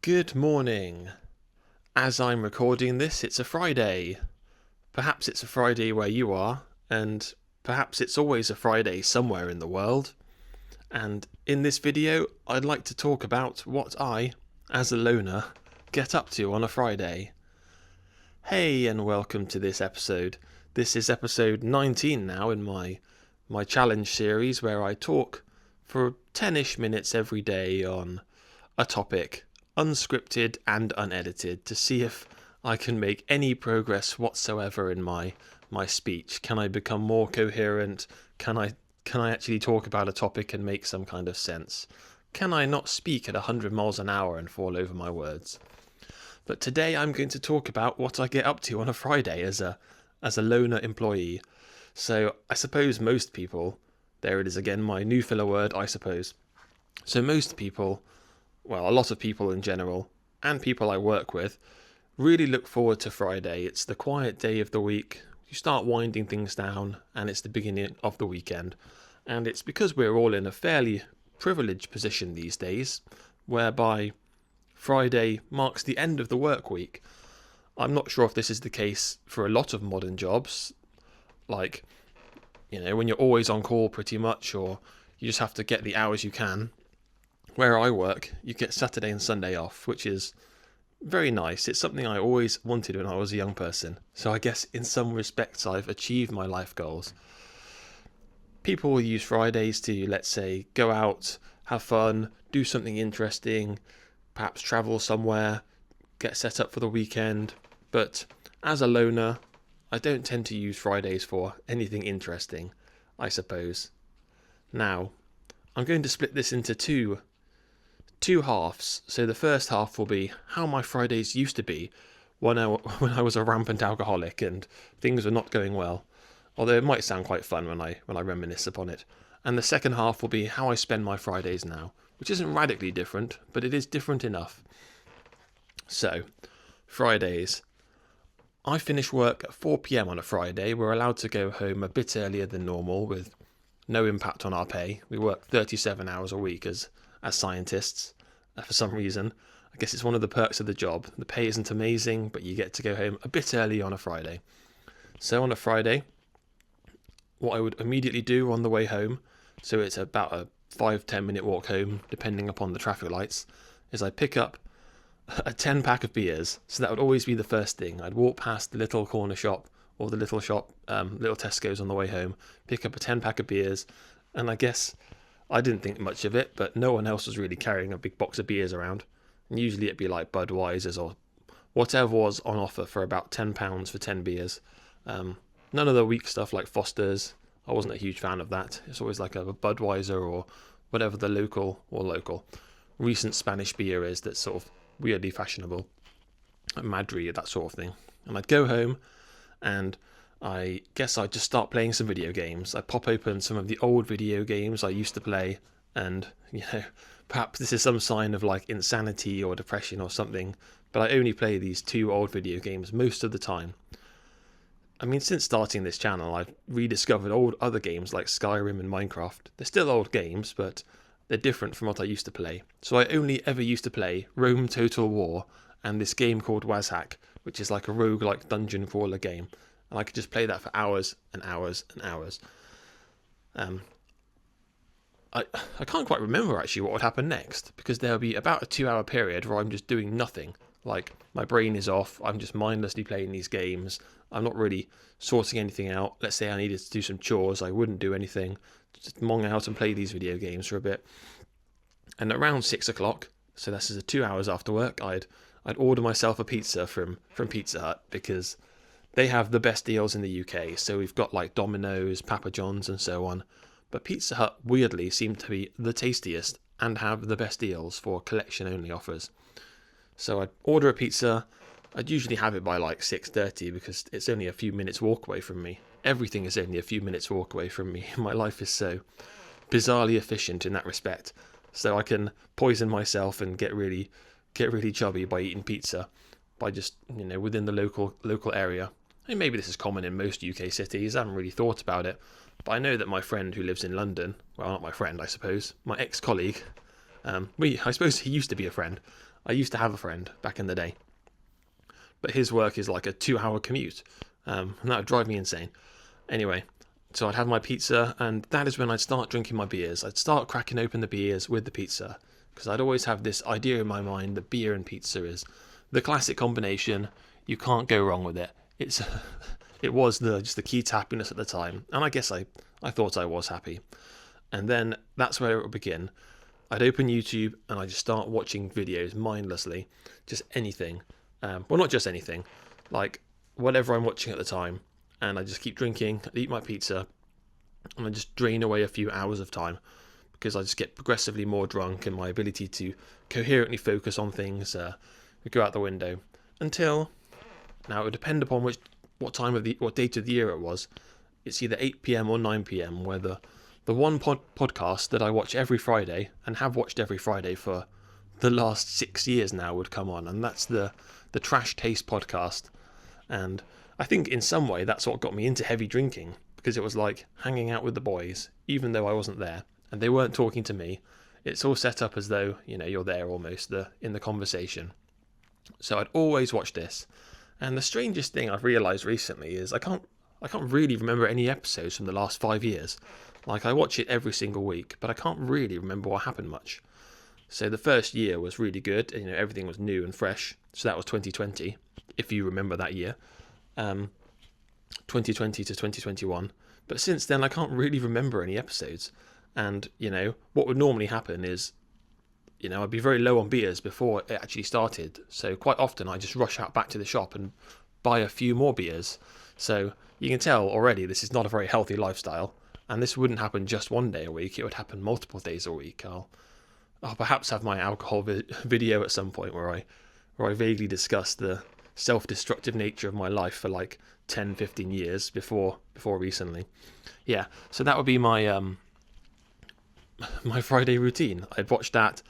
Good morning. As I'm recording this, it's a Friday. Perhaps it's a Friday where you are, and perhaps it's always a Friday somewhere in the world. And in this video, I'd like to talk about what I, as a loner, get up to on a Friday. Hey, and welcome to this episode. This is episode 19 now in my challenge series where I talk for 10-ish minutes every day on a topic, unscripted and unedited, to see if I can make any progress whatsoever in my speech. Can I become more coherent? Can I actually talk about a topic and make some kind of sense? Can I not speak at 100 miles an hour and fall over my words? But today I'm going to talk about what I get up to on a Friday as a loner employee. So I suppose most people, there it is again, my new filler word, I suppose. So most people, well, a lot of people in general, and people I work with, really look forward to Friday. It's the quiet day of the week. You start winding things down, and it's the beginning of the weekend. And it's because we're all in a fairly privileged position these days, whereby Friday marks the end of the work week. I'm not sure if this is the case for a lot of modern jobs, like, when you're always on call pretty much, or you just have to get the hours you can. Where I work, you get Saturday and Sunday off, which is very nice. It's something I always wanted when I was a young person. So I guess in some respects I've achieved my life goals. People will use Fridays to, let's say, go out, have fun, do something interesting, perhaps travel somewhere, get set up for the weekend. But as a loner, I don't tend to use Fridays for anything interesting, I suppose. Now, I'm going to split this into two halves. So the first half will be how my Fridays used to be when I was a rampant alcoholic and things were not going well. Although it might sound quite fun when I reminisce upon it. And the second half will be how I spend my Fridays now, which isn't radically different, but it is different enough. So, Fridays. I finish work at 4 p.m. on a Friday. We're allowed to go home a bit earlier than normal with no impact on our pay. We work 37 hours a week as scientists for some reason. I guess it's one of the perks of the job. The pay isn't amazing, but you get to go home a bit early on a Friday. So on a Friday, what I would immediately do on the way home, so it's about a 5-10 minute walk home, depending upon the traffic lights, is I pick up a 10 pack of beers. So that would always be the first thing. I'd walk past the little corner shop or the little shop, little Tesco's on the way home, pick up a 10 pack of beers, and I guess I didn't think much of it, but no one else was really carrying a big box of beers around. And usually it'd be like Budweiser's or whatever was on offer for about £10 for 10 beers. None of the weak stuff like Foster's. I wasn't a huge fan of that. It's always like a Budweiser or whatever the local recent Spanish beer is that's sort of weirdly fashionable. Like Madri, that sort of thing. And I'd go home and I guess I'd just start playing some video games. I'd pop open some of the old video games I used to play, and, perhaps this is some sign of like insanity or depression or something, but I only play these two old video games most of the time. I mean, since starting this channel, I've rediscovered old other games like Skyrim and Minecraft. They're still old games, but they're different from what I used to play. So I only ever used to play Rome Total War and this game called Wazhack, which is like a roguelike dungeon crawler game. And I could just play that for hours and hours and hours. I can't quite remember actually what would happen next, because there'll be about a 2-hour period where I'm just doing nothing. Like, my brain is off, I'm just mindlessly playing these games, I'm not really sorting anything out. Let's say I needed to do some chores, I wouldn't do anything, just mong out and play these video games for a bit. And around 6 o'clock, so this is 2 hours after work, I'd order myself a pizza from Pizza Hut, because they have the best deals in the UK. So we've got like Domino's, Papa John's and so on. But Pizza Hut weirdly seem to be the tastiest and have the best deals for collection-only offers. So I'd order a pizza. I'd usually have it by like 6:30 because it's only a few minutes walk away from me. Everything is only a few minutes walk away from me. My life is so bizarrely efficient in that respect. So I can poison myself and get really chubby by eating pizza by just, within the local area. I mean, maybe this is common in most UK cities. I haven't really thought about it. But I know that my friend who lives in London, well, not my friend, I suppose, my ex-colleague, I suppose he used to be a friend. I used to have a friend back in the day, but his work is like a 2-hour commute, and that would drive me insane. Anyway, so I'd have my pizza, and that is when I'd start drinking my beers. I'd start cracking open the beers with the pizza, because I'd always have this idea in my mind that beer and pizza is the classic combination. You can't go wrong with it. It was just the key to happiness at the time, and I guess I thought I was happy. And then that's where it would begin. I'd open YouTube and I'd just start watching videos mindlessly, just anything. Well, not just anything, like whatever I'm watching at the time. And I just keep drinking, I'd eat my pizza, and I just drain away a few hours of time, because I just get progressively more drunk, and my ability to coherently focus on things would go out the window. Until, now it would depend upon what date of the year it was. It's either 8 p.m. or 9 p.m. where the one podcast that I watch every Friday, and have watched every Friday for the last 6 years now, would come on, and that's the Trash Taste podcast. And I think in some way that's what got me into heavy drinking, because it was like hanging out with the boys, even though I wasn't there, and they weren't talking to me. It's all set up as though, you're there almost in the conversation. So I'd always watch this. And the strangest thing I've realised recently is I can't really remember any episodes from the last 5 years. Like, I watch it every single week, but I can't really remember what happened much. So the first year was really good, and everything was new and fresh. So that was 2020, if you remember that year. 2020 to 2021. But since then, I can't really remember any episodes. And, what would normally happen is, I'd be very low on beers before it actually started. So quite often I just rush out back to the shop and buy a few more beers. So you can tell already this is not a very healthy lifestyle. And this wouldn't happen just one day a week. It would happen multiple days a week. I'll perhaps have my alcohol video at some point where I vaguely discuss the self-destructive nature of my life for like 10-15 years before recently. Yeah, so that would be my my Friday routine. I'd watch that.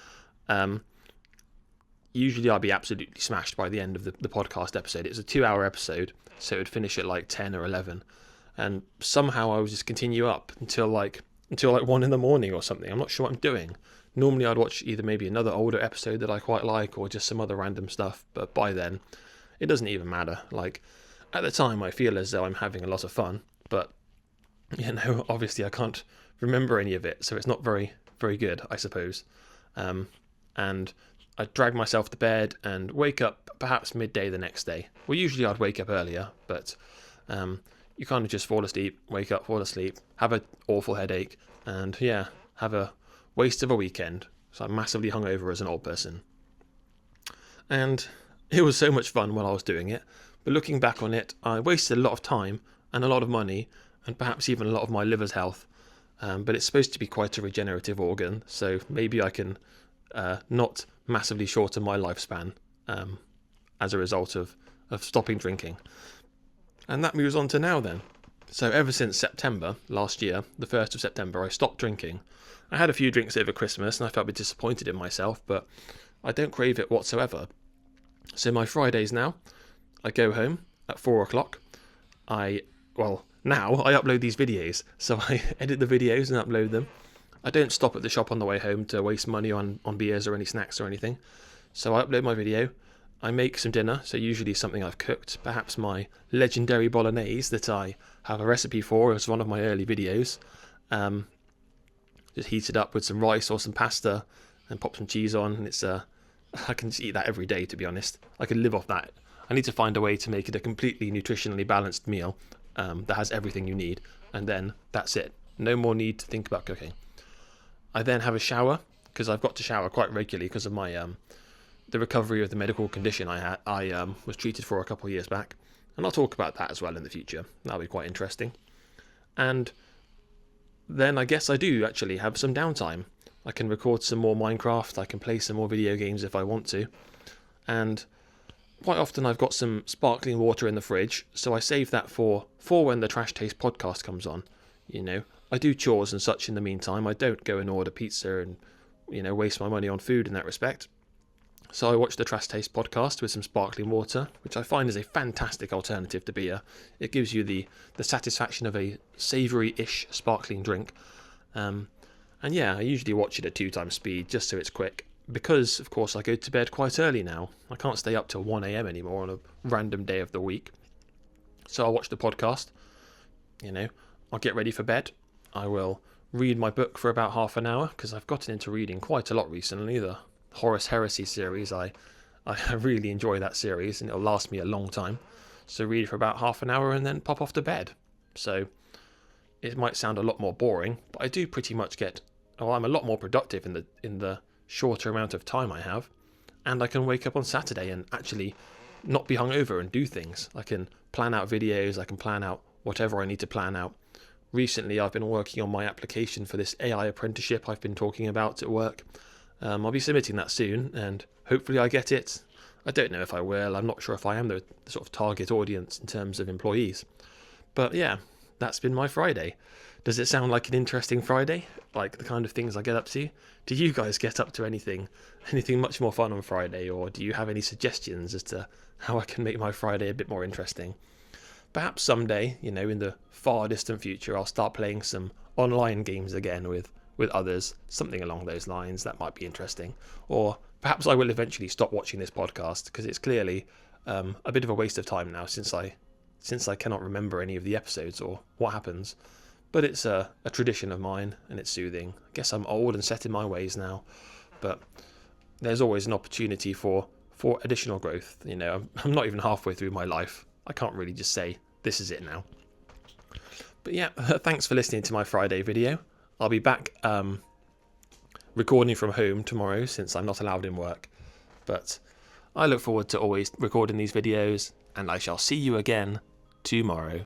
Usually I'd be absolutely smashed by the end of the podcast episode. It was a 2-hour episode, so it would finish at like 10 or 11. And somehow I would just continue up until like 1 in the morning or something. I'm not sure what I'm doing. Normally I'd watch either maybe another older episode that I quite like, or just some other random stuff. But by then, it doesn't even matter. Like, at the time I feel as though I'm having a lot of fun. But, obviously I can't remember any of it. So it's not very, very good, I suppose. And I'd drag myself to bed and wake up perhaps midday the next day. Well, usually I'd wake up earlier, but you kind of just fall asleep, wake up, fall asleep, have an awful headache, and have a waste of a weekend. So I'm massively hungover as an old person. And it was so much fun while I was doing it, but looking back on it, I wasted a lot of time and a lot of money, and perhaps even a lot of my liver's health. But it's supposed to be quite a regenerative organ, so maybe I can not massively shorten my lifespan as a result of stopping drinking. And that moves on to now then. So ever since September last year, the 1st of September, I stopped drinking. I had a few drinks over Christmas and I felt a bit disappointed in myself, but I don't crave it whatsoever. So my Fridays now, I go home at 4 o'clock. Now I upload these videos. So I edit the videos and upload them. I don't stop at the shop on the way home to waste money on beers or any snacks or anything. So I upload my video. I make some dinner, so usually something I've cooked, perhaps my legendary bolognese that I have a recipe for as one of my early videos. Just heat it up with some rice or some pasta and pop some cheese on, and I can just eat that every day, to be honest. I can live off that. I need to find a way to make it a completely nutritionally balanced meal that has everything you need, and then that's it. No more need to think about cooking. I then have a shower, because I've got to shower quite regularly because of my the recovery of the medical condition I had. I was treated for a couple of years back, and I'll talk about that as well in the future. That'll be quite interesting. And then I guess I do actually have some downtime. I can record some more Minecraft, I can play some more video games if I want to, and quite often I've got some sparkling water in the fridge, so I save that for when the Trash Taste podcast comes on. I do chores and such in the meantime. I don't go and order pizza and waste my money on food in that respect. So I watch the Trash Taste podcast with some sparkling water, which I find is a fantastic alternative to beer. It gives you the satisfaction of a savoury-ish sparkling drink. I usually watch it at 2 times speed, just so it's quick. because, of course, I go to bed quite early now. I can't stay up till 1 a.m. anymore on a random day of the week. So I'll watch the podcast, I'll get ready for bed. I will read my book for about half an hour, because I've gotten into reading quite a lot recently. The Horus Heresy series, I really enjoy that series, and it'll last me a long time. So read for about half an hour and then pop off to bed. So it might sound a lot more boring, but I do pretty much I'm a lot more productive in the shorter amount of time I have, and I can wake up on Saturday and actually not be hungover and do things. I can plan out videos, I can plan out whatever I need to plan out. Recently I've been working on my application for this AI apprenticeship I've been talking about at work. I'll be submitting that soon, and hopefully I get it. I don't know if I will. I'm not sure if I am the sort of target audience in terms of employees. But yeah, that's been my Friday. Does it sound like an interesting Friday? Like the kind of things I get up to? Do you guys get up to anything much more fun on Friday, or do you have any suggestions as to how I can make my Friday a bit more interesting? Perhaps someday, in the far distant future, I'll start playing some online games again with others, something along those lines. That might be interesting. Or perhaps I will eventually stop watching this podcast, because it's clearly a bit of a waste of time now, since I cannot remember any of the episodes or what happens. But it's a tradition of mine, and it's soothing. I guess I'm old and set in my ways now, but there's always an opportunity for additional growth. I'm not even halfway through my life. I can't really just say, this is it now. But yeah, thanks for listening to my Friday video. I'll be back recording from home tomorrow, since I'm not allowed in work. But I look forward to always recording these videos, and I shall see you again tomorrow.